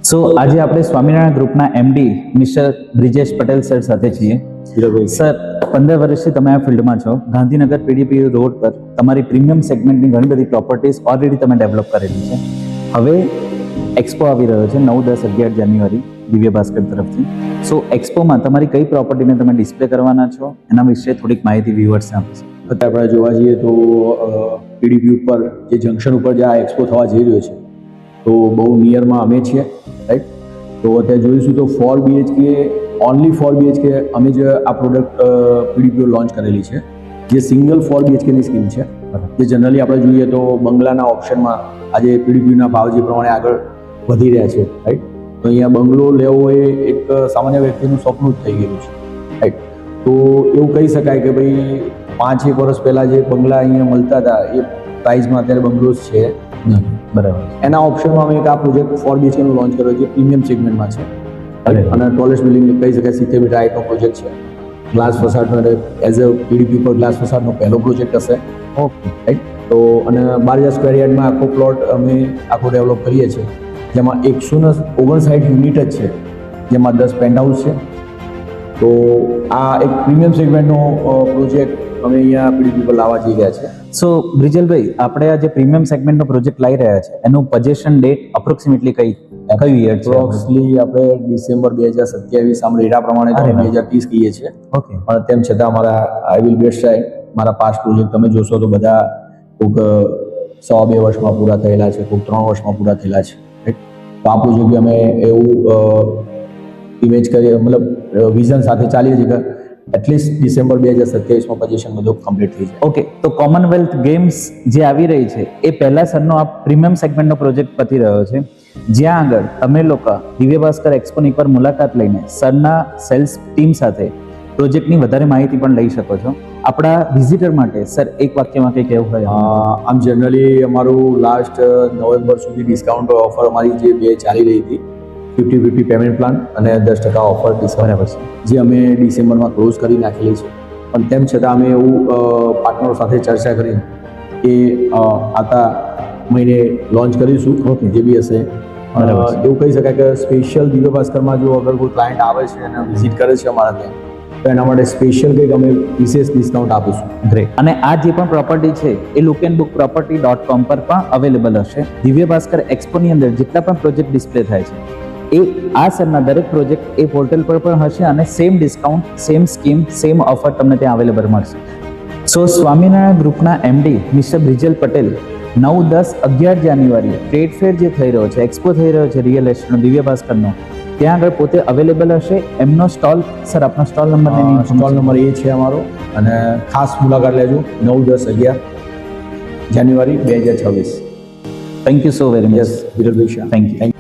સો આજે આપણે સ્વામિનારાયણ ગ્રુપના MD mister Brijesh Patel sir સાથે છીએ. સર, 15 વર્ષથી તમે આ ફિલ્ડમાં છો. ગાંધીનગર પીડીપી રોડ પર તમારી પ્રીમિયમ સેગમેન્ટની ઘણી બધી પ્રોપર્ટીઝ ઓલરેડી તમે ડેવલપ કરેલી છે. હવે એક્સપો આવી રહ્યો છે 9, 10, 11 જાન્યુઆરી દિવ્ય ભાસ્કર તરફથી. સો એક્સપોમાં તમારી કઈ પ્રોપર્ટીને તમે ડિસ્પ્લે કરવાના છો એના વિશે થોડીક માહિતી વ્યુઅર્સને આપીશું. અત્યારે આપણે જોવા જઈએ તો પીડીપી ઉપર જે જંકશન ઉપર જે આ એક્સપો થવા જઈ રહ્યો છે તો બહુ નિયરમાં અમે છીએ, રાઈટ. તો અત્યારે જોઈશું તો 4 BHK ઓનલી 4 BHK અમે જે આ પ્રોડક્ટ પીડીપીઓ લોન્ચ કરેલી છે, જે સિંગલ 4 BHKની સ્કીમ છે. જે જનરલી આપણે જોઈએ તો બંગલાના ઓપ્શનમાં આજે પીડીપીના ભાવ જે પ્રમાણે આગળ વધી રહ્યા છે, રાઈટ. તો અહીંયા બંગલો લેવો એ એક સામાન્ય વ્યક્તિનું સપનું જ થઈ ગયેલું છે, રાઈટ. તો એવું કહી શકાય કે ભાઈ 5-1 વર્ષ પહેલાં જે બંગલા અહીંયા મળતા હતા એ પ્રાઇસમાં અત્યારે બંગલોઝ છે નહીં. બરાબર. એના ઓપ્શનમાં અમે એક આ પ્રોજેક્ટ 4 BHKનો લોન્ચ કર્યો છે, પ્રીમિયમ સેગમેન્ટમાં છે. અને ટોલેસ્ટ બિલ્ડિંગ કહી શકાય 70 મીટર હાઇટનો પ્રોજેક્ટ છે. ગ્લાસ ફસાડનો એઝ અ પીડીપી પર ગ્લાસ ફસાડનો પહેલો પ્રોજેક્ટ હશે. Okay, right. તો અને 12,000 સ્ક્વેર યાર્ડમાં આખો પ્લોટ અમે આખો ડેવલપ કરીએ છીએ, જેમાં 159 યુનિટ જ છે, જેમાં 10 પેન્ટહાઉસ છે. તો આ એક પ્રીમિયમ સેગમેન્ટનો પ્રોજેક્ટ અમે અહીંયા પીડીપી પર લાવવા જઈ રહ્યા છે. સો બ્રિજલભાઈ, આપણે આ જે પ્રીમિયમ સેગમેન્ટનો પ્રોજેક્ટ લાવી રહ્યા છે એનું પોઝિશન ડેટ અપ્રોક્સિમેટલી કયું યર છે? એપ્રોક્સલી આપણે ડિસેમ્બર 2027 આમ રેડા પ્રમાણે તો 2030 કહીએ છીએ. ઓકે. પણ તેમ છતાં અમારા આઈ વિલ બેસ્ટ ટ્રાય. મારા પાસ્ટ પ્રોજેક્ટ તમે જોશો તો બધા કોઈક 1.5-2 વર્ષમાં પૂરા થયેલા છે, કોઈક 3 વર્ષમાં પૂરા થયેલા છે. તો આ પ્રોજેક્ટ અમે એવું ઇમેજ કરીએ, મતલબ વિઝન સાથે ચાલીએ છીએ કે એટલીસ્ટ ડિસેમ્બર 2027માં પોઝિશન બધું કમ્પ્લીટ થઈ જાય. ઓકે. તો કોમનવેલ્થ ગેમ્સ જે આવી રહી છે એ પહેલા સરનો આ પ્રીમિયમ સેગમેન્ટનો પ્રોજેક્ટ પતી રહ્યો છે, જ્યાં આગળ તમે લોકો દિવ્ય ભાસ્કર એક્સપોની પર મુલાકાત લઈને સરના સેલ્સ ટીમ સાથે પ્રોજેક્ટની વધારે માહિતી પણ લઈ શકો છો. આપણા વિઝિટર માટે સર એક વાક્યમાં કંઈ કહેવું હોય? આમ જનરલી અમારું લાસ્ટ નવેમ્બર સુધી ડિસ્કાઉન્ટ ઓફર અમારી જે 2 ચાલી રહી હતી, 50-50 પેમેન્ટ પ્લાન અને 10% ઓફર ડિસ્કાઉન્ટ જે અમે ડિસેમ્બરમાં ક્લોઝ કરી નાખેલી છે. પણ તેમ છતાં અમે એવું પાર્ટનરો સાથે ચર્ચા કરી કે આવતા મહિને લોન્ચ કરીશું, જે બી હશે. એવું કહી શકાય કે સ્પેશિયલ દિવ્ય ભાસ્કરમાં જો અગર કોઈ ક્લાયન્ટ આવે છે અને વિઝિટ કરે છે અમારા ત્યાં, તો એના માટે સ્પેશિયલ કંઈક અમે વિશેષ ડિસ્કાઉન્ટ આપીશું. ગ્રેટ. અને આ જે પણ પ્રોપર્ટી છે એ lookandbookproperty.com પર પણ અવેલેબલ હશે. દિવ્ય ભાસ્કર એક્સપોની અંદર જેટલા પણ પ્રોજેક્ટ ડિસ્પ્લે થાય છે એ આ સરના દરેક પ્રોજેક્ટ એ પોર્ટલ પર પણ હશે અને same discount, same scheme, same offer તમને ત્યાં અવેલેબલ મળશે. સો સ્વામિનારાયણ ગ્રુપના એમડી મિસ્ટર બ્રિજલ પટેલ 9, 10, 11 જાન્યુઆરી ટ્રેડ ફેર જે થઈ રહ્યો છે, એક્સપો થઈ રહ્યો છે રિયલ એસ્ટેટનો દિવ્ય ભાસ્કરનો, ત્યાં આગળ પોતે અવેલેબલ હશે. એમનો સ્ટોલ, સર આપનો સ્ટોલ નંબર? સ્ટોલ નંબર એ છે અમારો, અને ખાસ મુલાકાત લેજો 9, 10, 11 January 2026. Thank you so very much. Yes, Viralbhai Shah. Thank you.